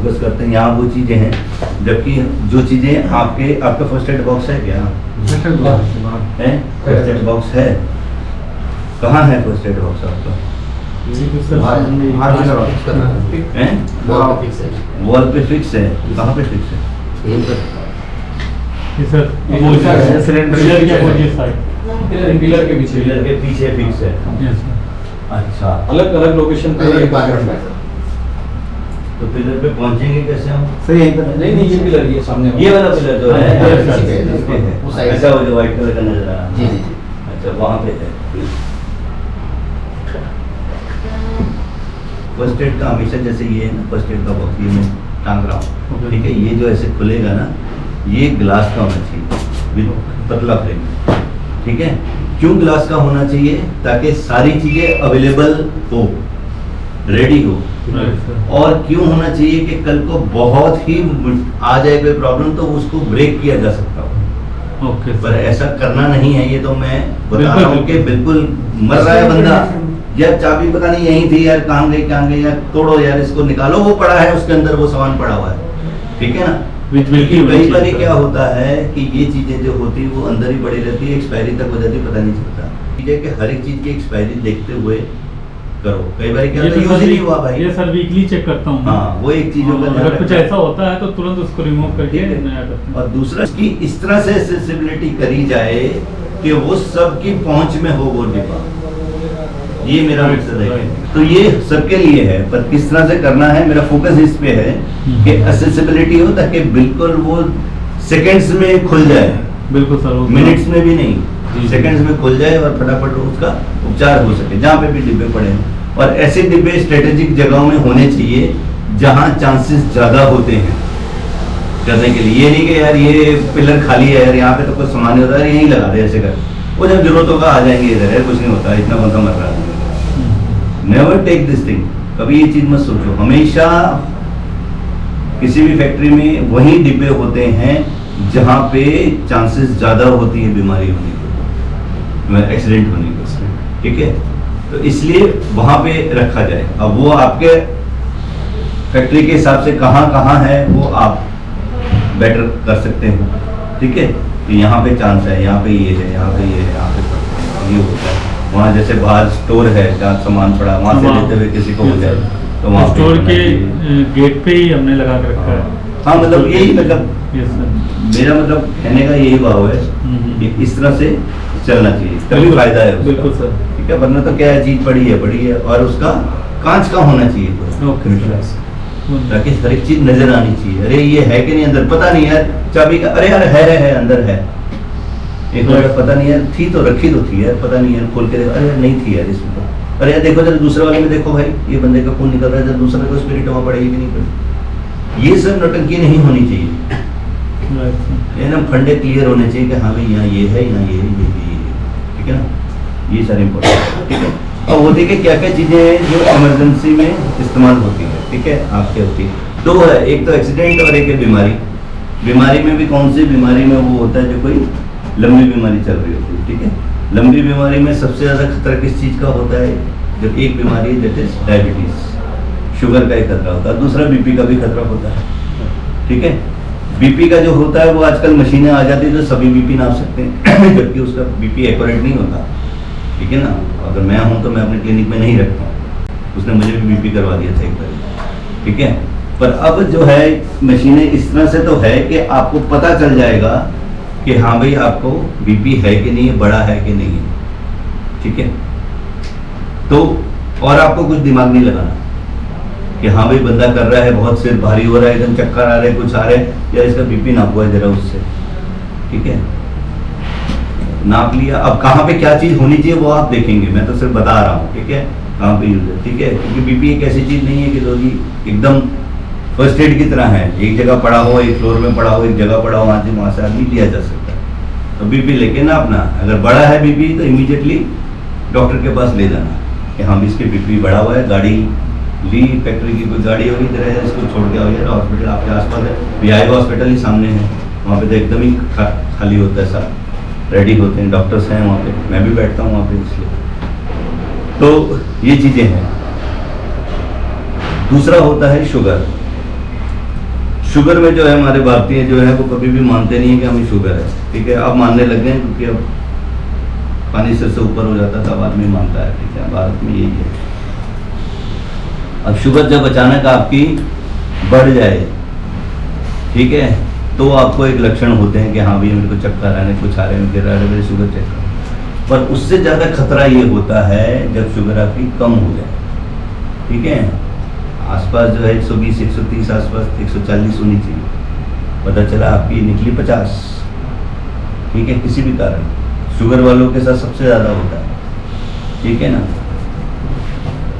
Focus करते हैं यहाँ वो चीज़ें हैं, जबकि जो चीज़ें आपका फर्स्ट एड बॉक्स है क्या है? फर्स्ट एड बॉक्स है, कहाँ है फर्स्ट एड बॉक्स आपका? वॉल पे फिक्स है, कहाँ पे फिक्स है? पिलर के पीछे फिक्स है। अच्छा, अलग अलग लोकेशन पे तो पिलर पे पहुंचेंगे कैसे हम? सही यहीं पर नहीं ये पिलर ये सामने ये वाला पिलर जो है उस साइड अच्छा, वो जो व्हाइट कलर का नजर आ रहा है। जी जी जी। अच्छा, वहाँ पे है। फर्स्ट एड का हमेशा जैसे ये है ना, फर्स्ट एड का बॉक्स ये मैं टांग रहा हूँ, ठीक है? ये जो ऐसे खुलेगा ना, ये ग्लास का होना चाहिए, पतला फ्रेम, ठीक है? क्यों ग्लास का होना चाहिए? ताकि सारी चीजें अवेलेबल हो, रेडी हो। और क्यों होना चाहिए कि कल को बहुत ही आ जाए कोई प्रॉब्लम तो उसको ब्रेक किया जा सकता हो। ओके, पर ऐसा करना नहीं है, ये तो मैं बता रहा हूँ कि बिल्कुल मर रहा है बंदा, यार चाबी पता नहीं यही थी यार, कहाँ गई यार, तोड़ो यार इसको, निकालो, वो पड़ा है उसके अंदर, वो सामान पड़ा हुआ है, ठीक है ना? कई बार क्या होता है कि ये चीजें जो होती है वो अंदर ही पड़ी रहती है, एक्सपायरी तक हो जाती है, पता नहीं चलता। चीजें कि हर एक चीज की एक्सपायरी देखते हुए करो। कई बार क्या होता है, यूज ही नहीं हुआ भाई, ये सर वीकली चेक करता हूँ। हाँ, वो एक चीजों का अगर कुछ ऐसा होता है तो तुरंत उसको रिमूव करके नया करते हैं। और दूसरा कि इस तरह से एक्सेसिबिलिटी करी जाए कि वो सबकी पहुंच में हो वो डिब्बा, ये मेरा मकसद है। तो ये सबके लिए है, पर किस तरह से करना है, मेरा फोकस इस पे है कि एक्सेसिबिलिटी हो ताकि बिल्कुल वो सेकंड्स में खुल जाए, बिल्कुल सर, मिनट्स में भी नहीं, सेकंड्स में खुल जाए और फटाफट उसका उपचार हो सके जहाँ पे भी डिब्बे पड़े हैं। और ऐसे डिब्बे स्ट्रेटेजिक जगहों में होने चाहिए जहाँ चांसेस ज्यादा होते हैं करने के लिए। ये नहीं कि यार ये पिलर खाली है यार, यहाँ पे तो कुछ सामान नहीं होता है, यहीं लगा दे ऐसे कर, वो जब जरूरत होगा आ जाएंगे इधर, कुछ नहीं होता, इतना बंदा मर रहा है। नेवर टेक दिस थिंग, कभी ये चीज मत सोचो। हमेशा किसी भी फैक्ट्री में वही डिब्बे होते हैं जहाँ पे चांसेस ज्यादा होती है बीमारी होने की, एक्सीडेंट होने की, ठीक है? तो इसलिए वहां पे रखा जाए। अब वो आपके फैक्ट्री के हिसाब से कहाँ कहाँ है वो आप बेटर कर सकते हो, ठीक है? तो यहाँ पे चांस है, यहाँ पे ये है, यहाँ पे ये है, यहाँ पे ये होता है। वहाँ जैसे बाहर स्टोर है जहाँ सामान पड़ा, वहाँ से लेते हुए किसी को हो जाए तो वहाँ स्टोर के गेट पे ही हमने लगा के रखा है। हाँ, मतलब यही मतलब मेरा मतलब कहने का यही भाव है कि इस तरह से चलना चाहिए, तभी फायदा है उसका। बिल्कुल सर, ठीक है? वरना तो क्या है, चीज पड़ी है और उसका कांच का होना चाहिए पूरा, ताकि हर एक चीज नजर आनी चाहिए। अरे ये है कि नहीं अंदर, पता नहीं यार, चाबी का, अरे यार है अंदर है, एक बार पता नहीं यार, थी तो रखी तो थी यार, पता नहीं यार, खोल के देखो, अरे नहीं थी यार इसमें तो, अरे यार देखो जरा दूसरे वाले में देखो भाई, ये बंदे का खून निकल रहा है, जब दूसरे को स्पिरिट वहाँ पड़ेगी कि नहीं पड़ेगी। ये सब नौटंकी नहीं होनी चाहिए, एकदम फंडे क्लियर होने चाहिए कि हाँ भाई यहाँ ये है, यहाँ ये है, ठीक है ना? ये सारे इम्पोर्टेंट है, ठीक है? और वो देखिए क्या क्या चीजें हैं जो इमरजेंसी में इस्तेमाल होती है, ठीक है? आपके होती है दो है, एक तो एक्सीडेंट और एक है बीमारी। बीमारी में भी कौन सी बीमारी में वो होता है जो कोई लंबी बीमारी चल रही होती है, ठीक है? लंबी बीमारी में सबसे ज्यादा खतरा किस चीज का होता है? जब एक बीमारी दैट इज डायबिटीज, शुगर का एक खतरा होता है, दूसरा बीपी का भी खतरा होता है, ठीक है? बीपी का जो होता है वो आजकल मशीनें आ जाती है जो सभी बीपी नाप सकते हैं जबकि उसका बीपी एक्यूरेट नहीं होता, ठीक है ना? अगर मैं हूं तो मैं अपने क्लिनिक में नहीं रखता हूँ, उसने मुझे भी बीपी करवा दिया था एक बार, ठीक है? पर अब जो है मशीनें इस तरह से तो है कि आपको पता चल जाएगा कि हाँ भाई आपको बीपी है कि नहीं है, बड़ा है कि नहीं है, ठीक है? तो और आपको कुछ दिमाग नहीं लगाना कि हाँ भाई बंदा कर रहा है, बहुत सिर भारी हो रहा है, एकदम चक्कर आ रहे हैं, कुछ आ रहे हैं, या इसका बीपी नाप हुआ है जरा उससे, ठीक है? नाप लिया, अब कहाँ पे क्या चीज होनी चाहिए वो आप देखेंगे, मैं तो सिर्फ बता रहा हूँ, ठीक है? कहाँ पे यूज है, ठीक है? क्योंकि बीपी एक ऐसी चीज नहीं है कि जो एकदम फर्स्ट एड की तरह है, एक जगह पड़ा हो, एक फ्लोर में पड़ा हो, एक जगह पड़ा हो, वहाँ से आदमी लिया जा सकता है। तो बीपी लेके ना अपना, अगर बड़ा है बीपी तो इमीडिएटली डॉक्टर के पास ले जाना कि हाँ इसके बीपी बढ़ा हुआ है, गाड़ी ली, फैक्ट्री की कोई गाड़ी होगी तरह है, इसको छोड़ के आओ यार, हॉस्पिटल आपके आसपास है, वीआई हॉस्पिटल ही सामने है, वहाँ पे तो एकदम ही खाली होता है, सब रेडी होते हैं, डॉक्टर्स हैं वहाँ पे, मैं भी बैठता हूँ वहाँ पे, इसलिए तो ये चीज़ें हैं। दूसरा होता है शुगर, शुगर में जो है हमारे भारतीय जो है वो कभी भी मानते नहीं है कि हमें शुगर है, ठीक है। अब मानने लग गए हैं क्योंकि अब पानी सिर से ऊपर हो जाता था, आदमी मानता है, ठीक है। भारत में यही है। अब शुगर जब अचानक आपकी बढ़ जाए, ठीक है, तो आपको एक लक्षण होते हैं कि हाँ भैया मेरे को चक्कर आ रहा है, कुछ आ रहे हैं, गिर रहा है, मेरे शुगर चेक करो। पर उससे ज़्यादा खतरा ये होता है जब शुगर आपकी कम हो जाए, ठीक है। आसपास जो है 120, 130 आसपास 140 होनी चाहिए, पता चला आपकी निकली 50, ठीक है। किसी भी कारण शुगर वालों के साथ सबसे ज़्यादा होता है, ठीक है ना।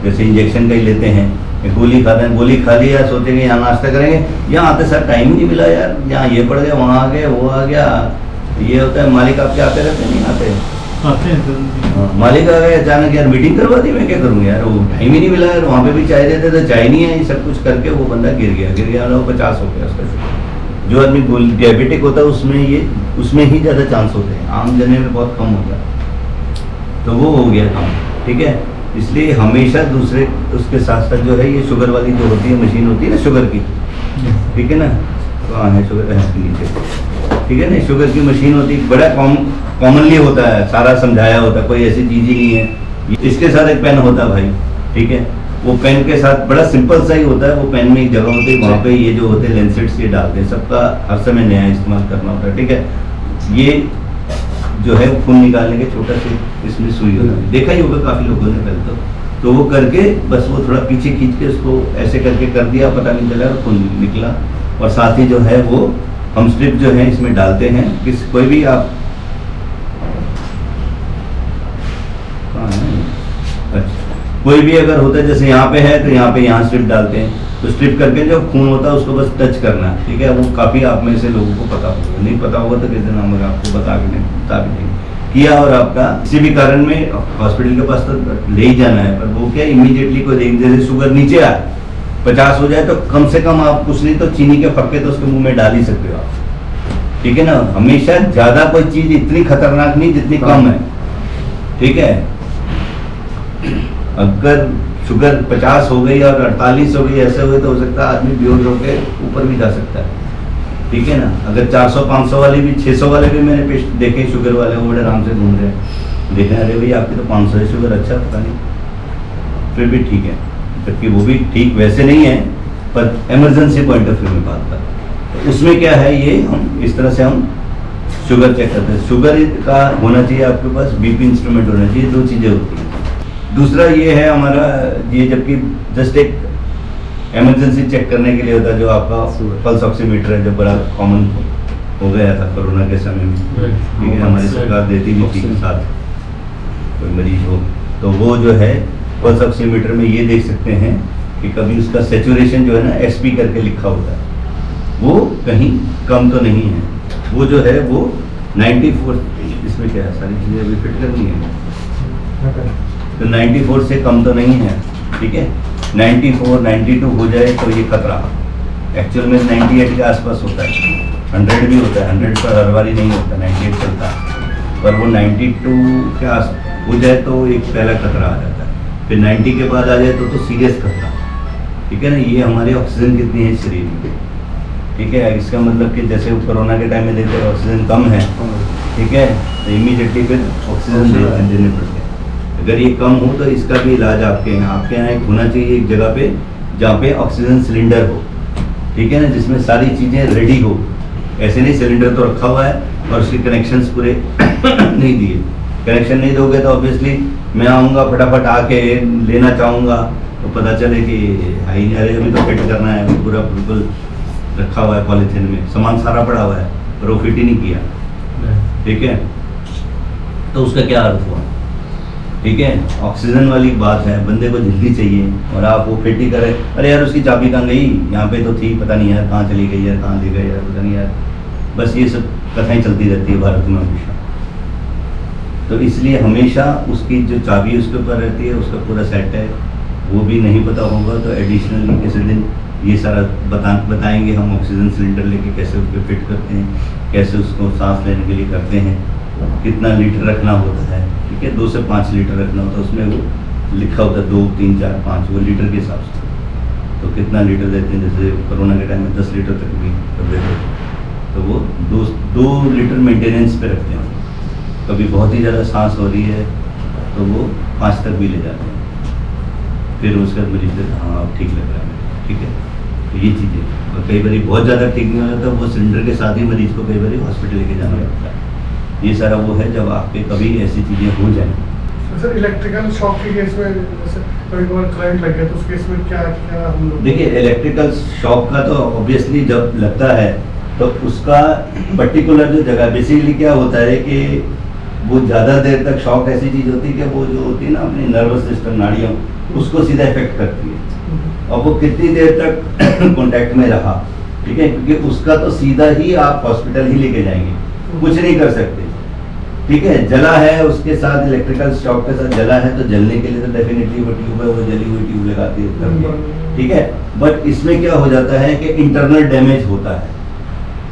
जैसे इंजेक्शन का ही लेते हैं, एक गोली खाते हैं, गोली खा लिया, सोचेंगे यहाँ नाश्ता करेंगे, यहाँ आते सर टाइम ही नहीं मिला यार, यहाँ ये पड़ गया, वहाँ आ गया, वो आ गया, ये होता है। मालिक आपके आते रहते नहीं आते, मालिक आ गए अचानक, यार मीटिंग करवा दी, मैं क्या करूँ यार, वो टाइम ही नहीं मिला यार, वहाँ पे भी चाय देते थे, चाय नहीं है, सब कुछ करके वो बंदा गिर गया, वो 50 हो गया उसका शुगर। जो आदमी डायबिटिक होता है उसमें ही ज़्यादा चांस होते हैं, आम जने में बहुत कम होता है। तो वो हो गया काम, ठीक है। इसलिए हमेशा दूसरे उसके साथ साथ जो है ये शुगर वाली जो होती है मशीन होती है ना शुगर की, ठीक है ना, कहाँ है शुगर है नीचे, ठीक है ना। शुगर की मशीन होती है, बड़ा कॉमनली होता है, सारा समझाया होता है, कोई ऐसी चीज़ ही नहीं है। इसके साथ एक पेन होता है भाई, ठीक है। वो पेन के साथ बड़ा सिंपल सा ही होता है, वो पेन में एक जगह होती है, वहाँ पे ये जो होते हैं लेंसेट्स ये डालते हैं, सबका हर समय नया इस्तेमाल करना होता है, ठीक है। ये जो है खून निकालने के छोटा सा इसमें सुई होता है, देखा ही होगा काफ़ी लोगों ने पहले तो वो करके बस वो थोड़ा पीछे खींच के उसको ऐसे करके कर दिया, पता नहीं चला, खून निकला। और साथ ही जो है वो हम स्ट्रिप जो है इसमें डालते हैं, कोई भी आप अच्छा कोई भी अगर होता है, जैसे यहाँ पे है तो यहाँ स्ट्रिप डालते हैं, तो स्ट्रिप करके जो खून होता है उसको बस टच करना है, ठीक है। वो काफ़ी आप में से लोगों को पता होगा, नहीं पता होगा तो किस दिन हम आपको बता भी देंगे किया। और आपका किसी भी कारण में हॉस्पिटल के पास तो ले ही जाना है, पर वो क्या इमीडिएटली कोई देख, जैसे शुगर नीचे आए 50 हो जाए तो कम से कम आप कुछ नहीं तो चीनी के फक्के तो उसके मुंह में डाल ही सकते हो आप, ठीक है ना। हमेशा ज़्यादा कोई चीज़ इतनी खतरनाक नहीं जितनी कम है, ठीक है। अगर शुगर 50 हो गई और 48 हो गई, ऐसे हुए तो हो सकता है आदमी बेहोश होकर ऊपर भी जा सकता है, ठीक है ना। अगर 400-500 वाले भी 600 वाले भी मैंने पेशेंट देखे शुगर वाले, वो बड़े आराम से घूम रहे हैं, देखें अरे भाई आपकी तो 500 है शुगर, अच्छा पता नहीं, फिर भी ठीक है, जबकि वो भी ठीक वैसे नहीं है, पर इमरजेंसी पॉइंट ऑफ व्यू में बात कर, तो उसमें क्या है, ये हम इस तरह से हम शुगर चेक करते हैं। शुगर का होना चाहिए आपके पास, बीपी इंस्ट्रूमेंट होना चाहिए, 2 चीज़ें होती हैं। दूसरा ये है हमारा ये, जबकि जस्ट एक इमरजेंसी चेक करने के लिए होता है, जो आपका पल्स ऑक्सीमीटर है, जो बड़ा कॉमन हो गया था कोरोना के समय में, ठीक है, हमारी सरकार देती भी थी के साथ, कोई मरीज हो तो वो जो है पल्स ऑक्सीमीटर में ये देख सकते हैं कि कभी उसका सेचुरेशन जो है ना SP करके लिखा होता है, वो कहीं कम तो नहीं है, वो जो है वो 94, इसमें क्या है सारी चीज़ें अभी फिट करनी है, तो 94 से कम तो नहीं है, ठीक है। 94, 92 हो जाए तो ये खतरा, एक्चुअल में 98 के आसपास होता है, 100 भी होता है, 100 पर हर बारी नहीं होता, 98 चलता है, पर वो 92 के आस हो जाए तो एक पहला खतरा आ जाता है, फिर 90 के बाद आ जाए तो सीरियस खतरा, ठीक है ना। ये हमारी ऑक्सीजन कितनी है शरीर में, ठीक है। इसका मतलब कि जैसे कोरोना के टाइम में देते ऑक्सीजन कम है, ठीक है, तो इमीडिएटली फिर ऑक्सीजन देने पड़ते हैं। अगर ये कम हो तो इसका भी इलाज आपके यहाँ एक होना चाहिए, एक जगह पे जहाँ पे ऑक्सीजन सिलेंडर हो, ठीक है ना, जिसमें सारी चीज़ें रेडी हो। ऐसे नहीं सिलेंडर तो रखा हुआ है और उसके कनेक्शंस पूरे नहीं दिए, कनेक्शन नहीं दोगे तो ऑब्वियसली मैं आऊँगा फटाफट आके लेना चाहूँगा तो पता चले कि हाई अरे अभी तो फिट करना है, अभी पूरा बिल्कुल रखा हुआ है पॉलीथीन में, सामान सारा पड़ा हुआ है पर वो फिट ही नहीं किया, ठीक है। तो उसका क्या अर्थ हुआ, ठीक है। ऑक्सीजन वाली बात है, बंदे को जल्दी चाहिए और आप वो फिट ही करें, अरे यार उसकी चाबी कहाँ गई, यहाँ पे तो थी, पता नहीं यार कहाँ चली गई यार, कहाँ ले गए यार, पता नहीं यार, बस ये सब कथाएं चलती रहती है भारत में हमेशा। तो इसलिए हमेशा उसकी जो चाबी उसके ऊपर रहती है, उसका पूरा सेट है, वो भी नहीं पता होगा तो एडिशनली किसी दिन ये सारा बताएंगे हम, ऑक्सीजन सिलेंडर लेके कैसे उसको फिट करते हैं, कैसे उसको सांस लेने के लिए करते हैं, कितना लीटर रखना होता है, ठीक है, 2 से 5 लीटर रखना होता है, उसमें वो लिखा होता है 2, 3, 4, 5 वो लीटर के हिसाब से, तो कितना लीटर देते हैं, जैसे कोरोना के टाइम में 10 लीटर तक भी कर देते थे, तो वो 2 लीटर मेंटेनेंस पे रखते हैं। कभी बहुत ही ज़्यादा सांस हो रही है तो वो 5 तक भी ले जाते हैं, फिर उसके बाद मरीज कहते हैं हाँ अब ठीक लग रहा है, ठीक है। तो ये चीज़ें, और कई बार बहुत ज़्यादा ठीक नहीं हो जाता, वो सिलेंडर के साथ ही मरीज को कई बार हॉस्पिटल लेके जाना पड़ता है। ये सारा वो है जब आपके कभी ऐसी चीज़ें हो जाएं। सर इलेक्ट्रिकल शॉक के केस में जैसे कभी कभार करंट लग गया तो उस केस में क्या क्या हम लोग देखिए इलेक्ट्रिकल शॉक का तो ऑब्वियसली जब लगता है तो उसका पर्टिकुलर जो जगह, बेसिकली क्या होता है कि वो ज़्यादा देर तक शॉक ऐसी चीज़ होती है कि वो जो होती है ना अपनी नर्वस सिस्टम, नाड़ियों, उसको सीधा इफेक्ट करती है। और वो कितनी देर तक कांटेक्ट में रहा, ठीक है, क्योंकि उसका तो सीधा ही आप हॉस्पिटल ही लेके जाएंगे, कुछ नहीं कर सकते, ठीक है। जला है उसके साथ, इलेक्ट्रिकल शॉक के साथ जला है तो जलने के लिए तो डेफिनेटली वो ट्यूब है, वो जली हुई ट्यूब लगाती है, ठीक है। बट इसमें क्या हो जाता है कि इंटरनल डैमेज होता है,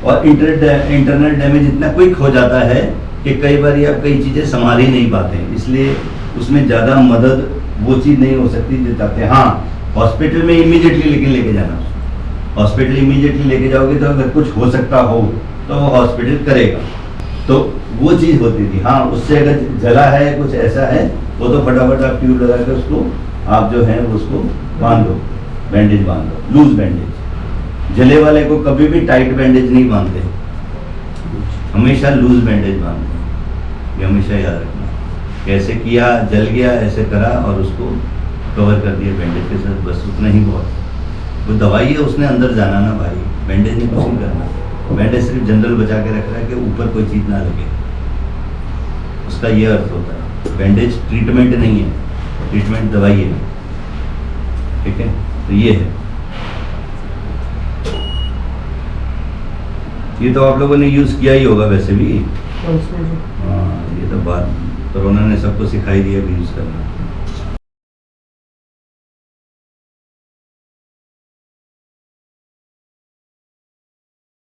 और इंटरनल डैमेज इतना क्विक हो जाता है कि कई बार आप कई चीज़ें संभाल ही नहीं पाते, इसलिए उसमें ज़्यादा मदद वो चीज़ नहीं हो सकती जो चाहते हैं। हाँ, हॉस्पिटल में इमीडिएटली लेकिन लेके जाना, हॉस्पिटल इमीडिएटली लेके जाओगे तो अगर कुछ हो सकता हो तो वो हॉस्पिटल करेगा, तो वो चीज़ होती थी। हाँ, उससे अगर जला है, कुछ ऐसा है, वो तो फटाफट आप ट्यूब लगा के उसको आप जो है उसको बांध दो, बैंडेज बांध दो, लूज बैंडेज। जले वाले को कभी भी टाइट बैंडेज नहीं बांधते, हमेशा लूज बैंडेज बांधते हैं, ये हमेशा याद रखना। कैसे किया, जल गया, ऐसे करा और उसको कवर कर दिया बैंडेज के साथ, बस उतना ही बहुत। वो दवाई है, उसने अंदर जाना ना भाई, बैंडेज ने कुछ नहीं करना। बैंडेज सिर्फ जनरल बचा के रख रहा है कि ऊपर कोई चीज़ ना लगे, उसका ये अर्थ होता है। बैंडेज ट्रीटमेंट नहीं है, ट्रीटमेंट दवाई है, ठीक है। तो ये है, ये तो आप लोगों ने यूज़ किया ही होगा वैसे भी। हाँ, ये तो बात कोरोना ने सबको सिखाई दिया भी यूज़ करना।